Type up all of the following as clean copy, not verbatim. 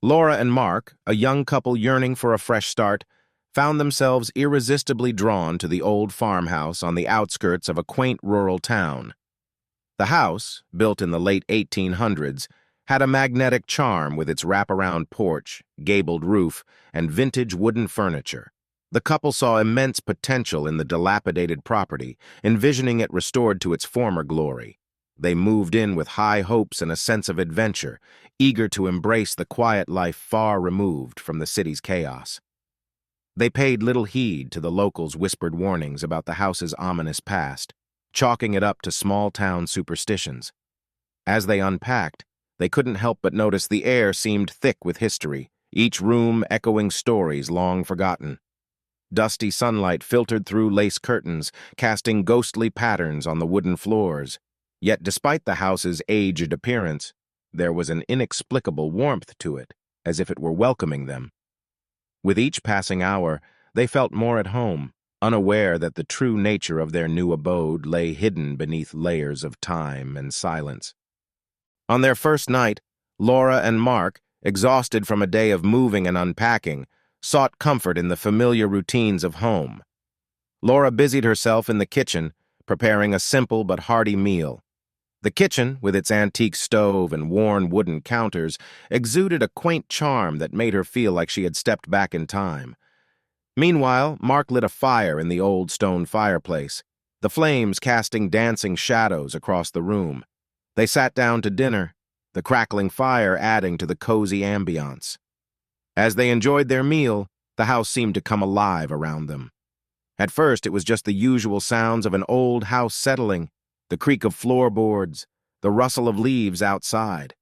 Laura and Mark, a young couple yearning for a fresh start, found themselves irresistibly drawn to the old farmhouse on the outskirts of a quaint rural town. The house, built in the late 1800s, had a magnetic charm with its wraparound porch, gabled roof, and vintage wooden furniture. The couple saw immense potential in the dilapidated property, envisioning it restored to its former glory. They moved in with high hopes and a sense of adventure, eager to embrace the quiet life far removed from the city's chaos. They paid little heed to the locals' whispered warnings about the house's ominous past, chalking it up to small-town superstitions. As they unpacked, they couldn't help but notice the air seemed thick with history, each room echoing stories long forgotten. Dusty sunlight filtered through lace curtains, casting ghostly patterns on the wooden floors. Yet despite the house's aged appearance, there was an inexplicable warmth to it, as if it were welcoming them. With each passing hour, they felt more at home, unaware that the true nature of their new abode lay hidden beneath layers of time and silence. On their first night, Laura and Mark, exhausted from a day of moving and unpacking, sought comfort in the familiar routines of home. Laura busied herself in the kitchen, preparing a simple but hearty meal. The kitchen, with its antique stove and worn wooden counters, exuded a quaint charm that made her feel like she had stepped back in time. Meanwhile, Mark lit a fire in the old stone fireplace, the flames casting dancing shadows across the room. They sat down to dinner, the crackling fire adding to the cozy ambiance. As they enjoyed their meal, the house seemed to come alive around them. At first, it was just the usual sounds of an old house settling, the creak of floorboards, the rustle of leaves outside.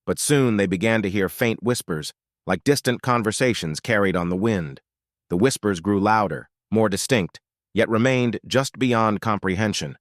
But soon they began to hear faint whispers, like distant conversations carried on the wind. The whispers grew louder, more distinct, yet remained just beyond comprehension.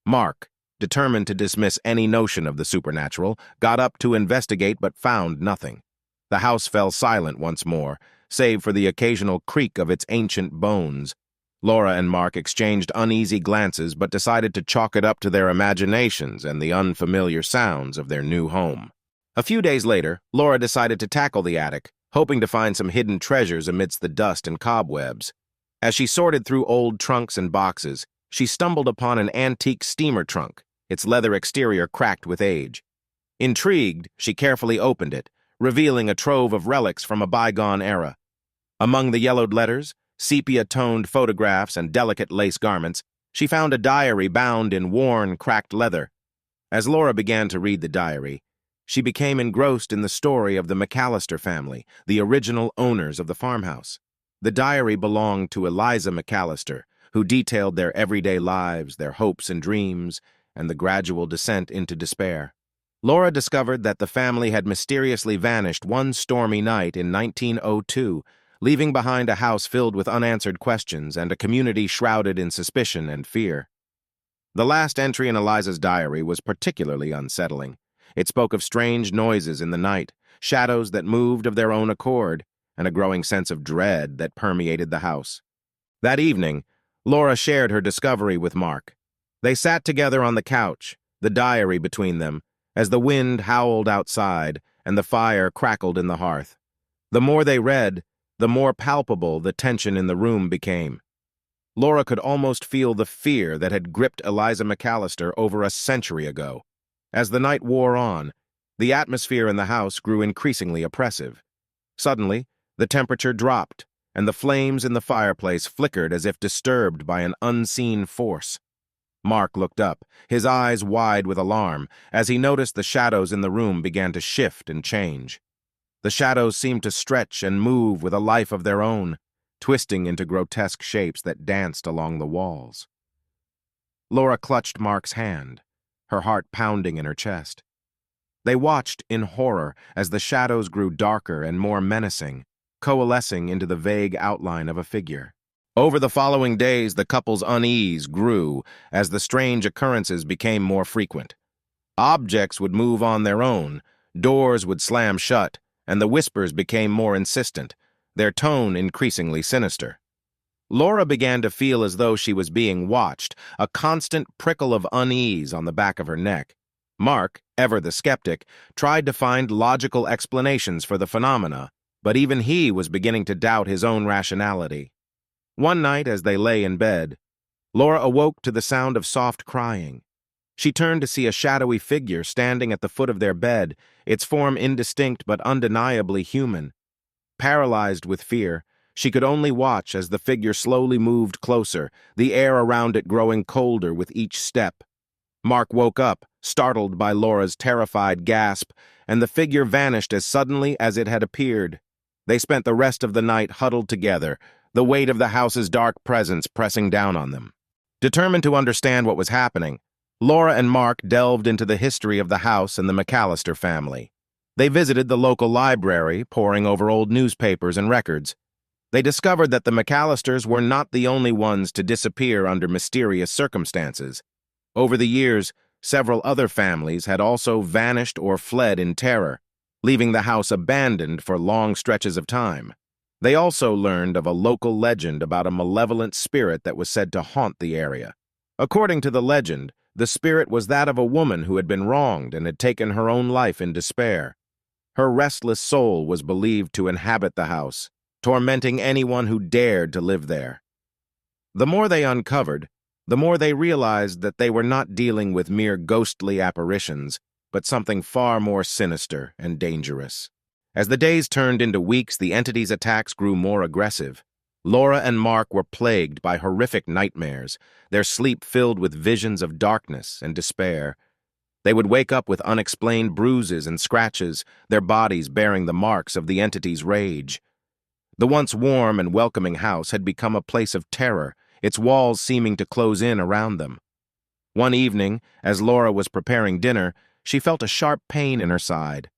Mark, determined to dismiss any notion of the supernatural, got up to investigate but found nothing. The house fell silent once more, save for the occasional creak of its ancient bones. Laura and Mark exchanged uneasy glances but decided to chalk it up to their imaginations and the unfamiliar sounds of their new home. A few days later, Laura decided to tackle the attic, hoping to find some hidden treasures amidst the dust and cobwebs. As she sorted through old trunks and boxes, she stumbled upon an antique steamer trunk, its leather exterior cracked with age. Intrigued, she carefully opened it, revealing a trove of relics from a bygone era. Among the yellowed letters, sepia-toned photographs, and delicate lace garments, she found a diary bound in worn, cracked leather. As Laura began to read the diary, she became engrossed in the story of the McAllister family, the original owners of the farmhouse. The diary belonged to Eliza McAllister, who detailed their everyday lives, their hopes and dreams, and the gradual descent into despair. Laura discovered that the family had mysteriously vanished one stormy night in 1902, leaving behind a house filled with unanswered questions and a community shrouded in suspicion and fear. The last entry in Eliza's diary was particularly unsettling. It spoke of strange noises in the night, shadows that moved of their own accord, and a growing sense of dread that permeated the house. That evening, Laura shared her discovery with Mark. They sat together on the couch, the diary between them, as the wind howled outside and the fire crackled in the hearth. The more they read, the more palpable the tension in the room became. Laura could almost feel the fear that had gripped Eliza McAllister over a century ago. As the night wore on, the atmosphere in the house grew increasingly oppressive. Suddenly, the temperature dropped, and the flames in the fireplace flickered as if disturbed by an unseen force. Mark looked up, his eyes wide with alarm, as he noticed the shadows in the room began to shift and change. The shadows seemed to stretch and move with a life of their own, twisting into grotesque shapes that danced along the walls. Laura clutched Mark's hand, her heart pounding in her chest. They watched in horror as the shadows grew darker and more menacing, coalescing into the vague outline of a figure. Over the following days, the couple's unease grew as the strange occurrences became more frequent. Objects would move on their own, doors would slam shut, and the whispers became more insistent, their tone increasingly sinister. Laura began to feel as though she was being watched, a constant prickle of unease on the back of her neck. Mark, ever the skeptic, tried to find logical explanations for the phenomena, but even he was beginning to doubt his own rationality. One night, as they lay in bed, Laura awoke to the sound of soft crying. She turned to see a shadowy figure standing at the foot of their bed, its form indistinct but undeniably human. Paralyzed with fear, she could only watch as the figure slowly moved closer, the air around it growing colder with each step. Mark woke up, startled by Laura's terrified gasp, and the figure vanished as suddenly as it had appeared. They spent the rest of the night huddled together, the weight of the house's dark presence pressing down on them. Determined to understand what was happening, Laura and Mark delved into the history of the house and the McAllister family. They visited the local library, poring over old newspapers and records. They discovered that the McAllisters were not the only ones to disappear under mysterious circumstances. Over the years, several other families had also vanished or fled in terror, leaving the house abandoned for long stretches of time. They also learned of a local legend about a malevolent spirit that was said to haunt the area. According to the legend, the spirit was that of a woman who had been wronged and had taken her own life in despair. Her restless soul was believed to inhabit the house, tormenting anyone who dared to live there. The more they uncovered, the more they realized that they were not dealing with mere ghostly apparitions, but something far more sinister and dangerous. As the days turned into weeks, the entity's attacks grew more aggressive. Laura and Mark were plagued by horrific nightmares, their sleep filled with visions of darkness and despair. They would wake up with unexplained bruises and scratches, their bodies bearing the marks of the entity's rage. The once warm and welcoming house had become a place of terror, its walls seeming to close in around them. One evening, as Laura was preparing dinner, she felt a sharp pain in her side.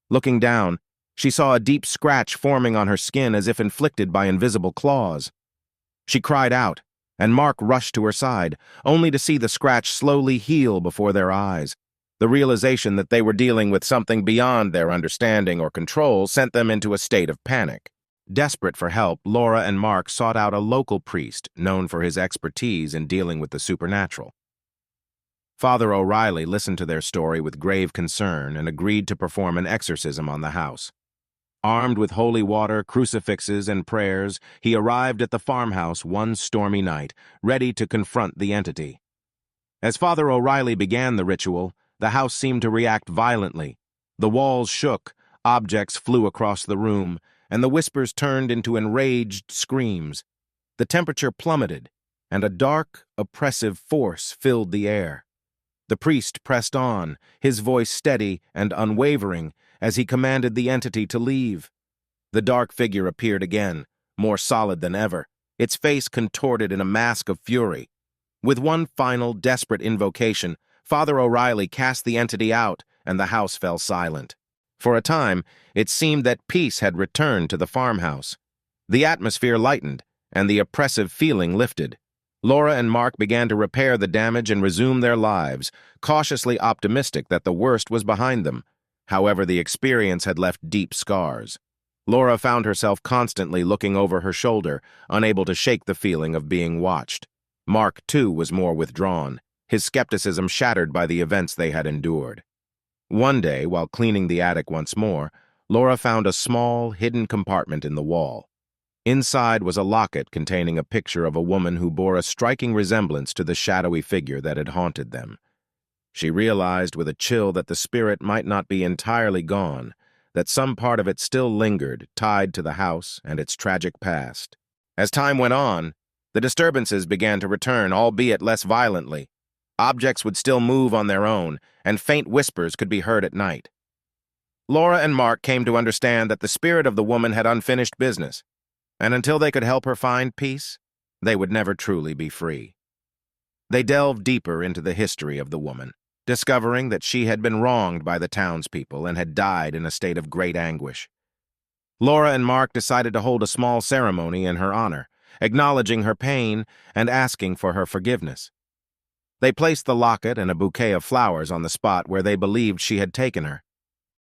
Looking down, she saw a deep scratch forming on her skin as if inflicted by invisible claws. She cried out, and Mark rushed to her side, only to see the scratch slowly heal before their eyes. The realization that they were dealing with something beyond their understanding or control sent them into a state of panic. Desperate for help, Laura and Mark sought out a local priest known for his expertise in dealing with the supernatural. Father O'Reilly listened to their story with grave concern and agreed to perform an exorcism on the house. Armed with holy water, crucifixes, and prayers, he arrived at the farmhouse one stormy night, ready to confront the entity. As Father O'Reilly began the ritual, the house seemed to react violently. The walls shook, objects flew across the room, and the whispers turned into enraged screams. The temperature plummeted, and a dark, oppressive force filled the air. The priest pressed on, his voice steady and unwavering, as he commanded the entity to leave. The dark figure appeared again, more solid than ever, its face contorted in a mask of fury. With one final, desperate invocation, Father O'Reilly cast the entity out, and the house fell silent. For a time, it seemed that peace had returned to the farmhouse. The atmosphere lightened, and the oppressive feeling lifted. Laura and Mark began to repair the damage and resume their lives, cautiously optimistic that the worst was behind them. However, the experience had left deep scars. Laura found herself constantly looking over her shoulder, unable to shake the feeling of being watched. Mark, too, was more withdrawn, his skepticism shattered by the events they had endured. One day, while cleaning the attic once more, Laura found a small, hidden compartment in the wall. Inside was a locket containing a picture of a woman who bore a striking resemblance to the shadowy figure that had haunted them. She realized with a chill that the spirit might not be entirely gone, that some part of it still lingered, tied to the house and its tragic past. As time went on, the disturbances began to return, albeit less violently. Objects would still move on their own, and faint whispers could be heard at night. Laura and Mark came to understand that the spirit of the woman had unfinished business, and until they could help her find peace, they would never truly be free. They delved deeper into the history of the woman, discovering that she had been wronged by the townspeople and had died in a state of great anguish. Laura and Mark decided to hold a small ceremony in her honor, acknowledging her pain and asking for her forgiveness. They placed the locket and a bouquet of flowers on the spot where they believed she had taken her.